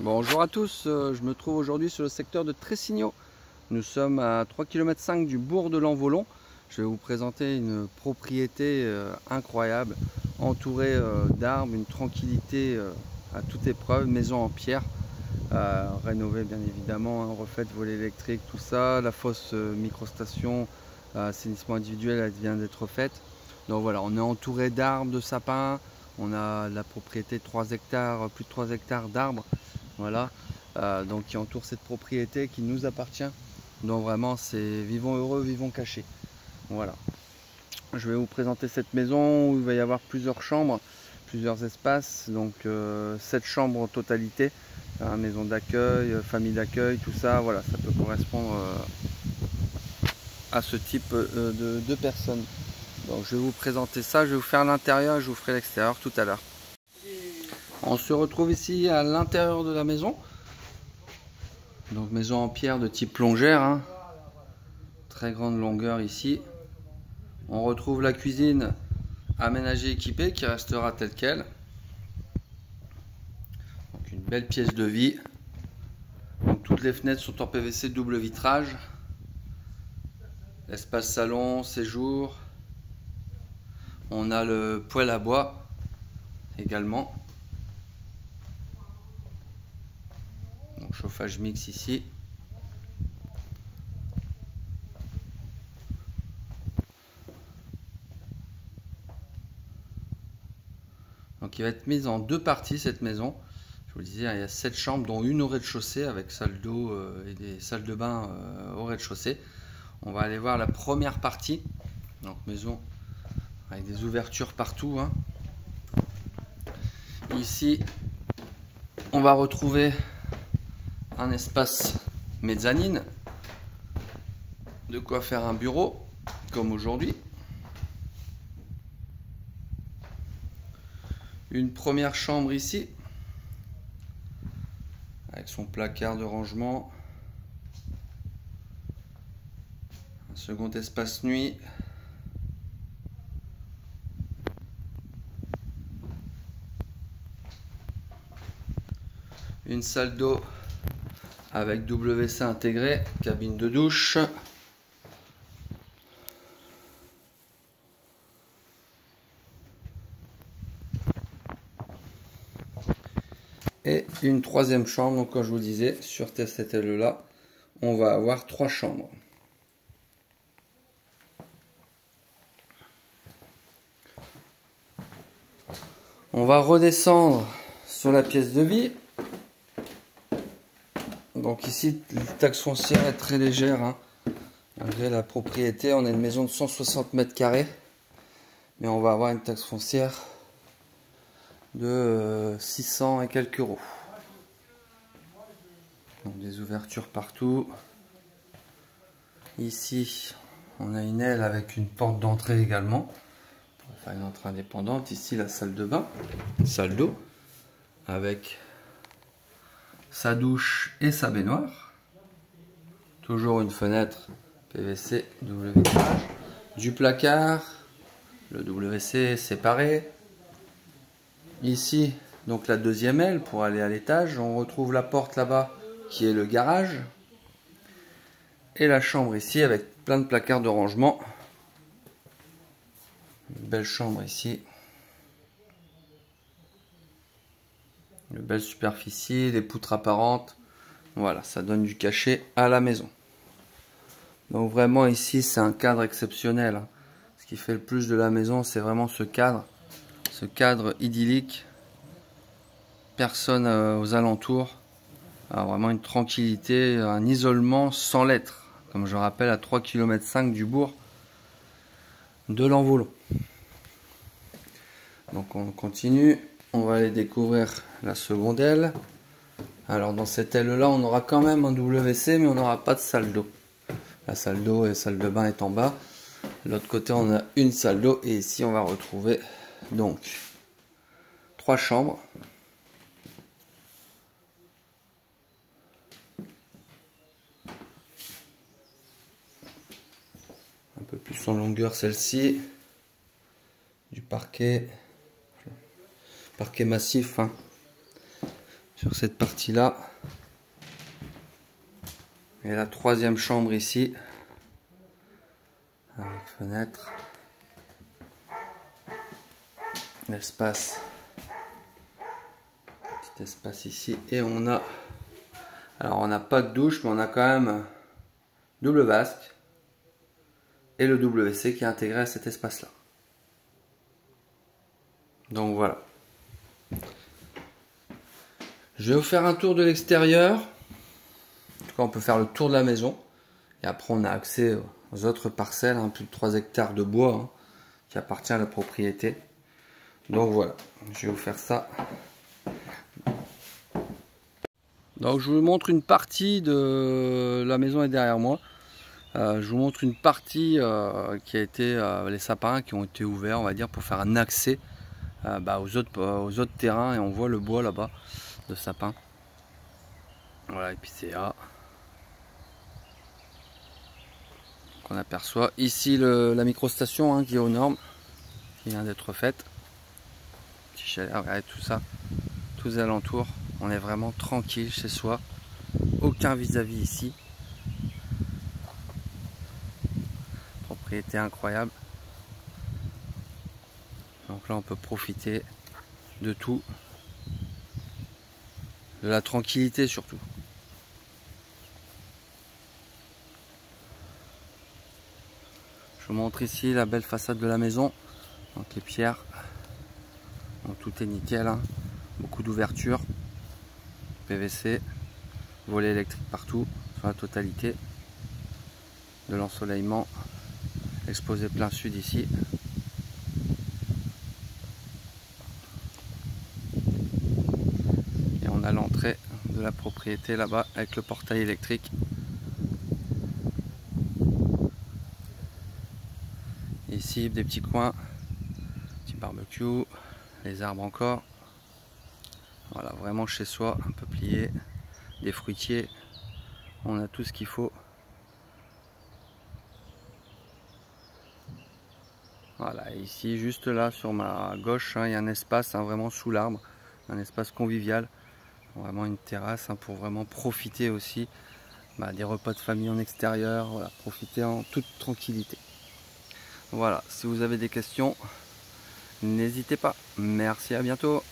Bonjour à tous, je me trouve aujourd'hui sur le secteur de Tressigno. Nous sommes à 3,5 km du bourg de l'Envolon. Je vais vous présenter une propriété incroyable, entourée d'arbres, une tranquillité à toute épreuve, maison en pierre, rénovée bien évidemment, hein, refaite, volet électrique, tout ça, la fosse microstation, assainissement individuel, elle vient d'être faite. Donc voilà, on est entouré d'arbres, de sapins, on a la propriété de 3 hectares, plus de 3 hectares d'arbres. Voilà, donc qui entoure cette propriété qui nous appartient. Donc vraiment c'est vivons heureux, vivons cachés. Voilà. Je vais vous présenter cette maison où il va y avoir plusieurs chambres, plusieurs espaces, donc 7 chambres en totalité, hein, maison d'accueil, famille d'accueil, tout ça, voilà, ça peut correspondre à ce type de personnes. Donc je vais vous présenter ça, je vais vous faire l'intérieur, je vous ferai l'extérieur tout à l'heure. On se retrouve ici à l'intérieur de la maison. Donc maison en pierre de type plongère, hein. Très grande longueur ici. On retrouve la cuisine aménagée équipée qui restera telle quelle. Donc une belle pièce de vie. Donc toutes les fenêtres sont en PVC double vitrage. Espace salon, séjour. On a le poêle à bois également. Donc chauffage mix ici. Donc il va être mise en deux parties cette maison. Je vous le disais, il y a 7 chambres dont une au rez-de-chaussée avec salle d'eau et des salles de bain au rez-de-chaussée. On va aller voir la première partie. Donc maison avec des ouvertures partout, hein. Ici on va retrouver un espace mezzanine. De quoi faire un bureau comme aujourd'hui. Une première chambre ici avec son placard de rangement. Un second espace nuit. Une salle d'eau avec WC intégré, cabine de douche. Et une troisième chambre, donc comme je vous disais, sur cette aile-là, on va avoir 3 chambres. On va redescendre sur la pièce de vie. Donc ici, la taxe foncière est très légère, hein. Malgré la propriété, on a une maison de 160 mètres carrés. Mais on va avoir une taxe foncière de 600 et quelques euros. Donc des ouvertures partout. Ici, on a une aile avec une porte d'entrée également. On va faire une entrée indépendante. Ici, la salle de bain, une salle d'eau avec sa douche et sa baignoire. Toujours une fenêtre PVC double vitrage. Du placard, le WC séparé. Ici, donc la deuxième aile pour aller à l'étage. On retrouve la porte là-bas qui est le garage. Et la chambre ici avec plein de placards de rangement. Une belle chambre ici. Une belle superficie, les poutres apparentes. Voilà, ça donne du cachet à la maison. Donc vraiment ici c'est un cadre exceptionnel, hein. Ce qui fait le plus de la maison, c'est vraiment ce cadre idyllique. Personne aux alentours. Alors vraiment une tranquillité, un isolement sans lettres. Comme je rappelle, à 3,5 km du bourg de l'Envolon. Donc on continue. On va aller découvrir la seconde aile. Alors dans cette aile là, on aura quand même un WC, mais on n'aura pas de salle d'eau. La salle d'eau et la salle de bain est en bas. De l'autre côté, on a une salle d'eau. Et ici, on va retrouver donc 3 chambres. Un peu plus en longueur celle-ci. Du parquet. Parquet massif, hein. sur cette partie-là. Et la troisième chambre ici, avec fenêtre, l'espace, petit espace ici, et on a, alors on n'a pas de douche, mais on a quand même double vasque et le WC qui est intégré à cet espace-là. Donc voilà. Je vais vous faire un tour de l'extérieur. En tout cas, on peut faire le tour de la maison. Et après, on a accès aux autres parcelles, hein, plus de 3 hectares de bois hein, qui appartient à la propriété. Donc voilà, je vais vous faire ça. Donc je vous montre une partie de la maison est derrière moi. Je vous montre une partie qui a été les sapins qui ont été ouverts, on va dire, pour faire un accès aux autres terrains, et on voit le bois là-bas de sapin. Voilà, et puis c'est là qu'on aperçoit ici la microstation hein, qui est aux normes, qui vient d'être faite. Petit chalet, regardez tout ça, tous les alentours, on est vraiment tranquille chez soi, aucun vis-à-vis ici. Propriété incroyable. Donc là on peut profiter de tout, de la tranquillité surtout. Je vous montre ici la belle façade de la maison, donc les pierres, donc tout est nickel, hein. Beaucoup d'ouvertures, PVC, volet électrique partout, sur la totalité, de l'ensoleillement, exposé plein sud ici. Et on a l'entrée de la propriété là-bas avec le portail électrique. Ici des petits coins, petit barbecue, les arbres encore. Voilà, vraiment chez soi, un peu plié, des fruitiers, on a tout ce qu'il faut. Voilà, ici juste là sur ma gauche, hein, il y a un espace hein, vraiment sous l'arbre, un espace convivial, vraiment une terrasse hein, pour vraiment profiter aussi des repas de famille en extérieur, voilà, profiter en toute tranquillité. Voilà, si vous avez des questions, n'hésitez pas. Merci, à bientôt.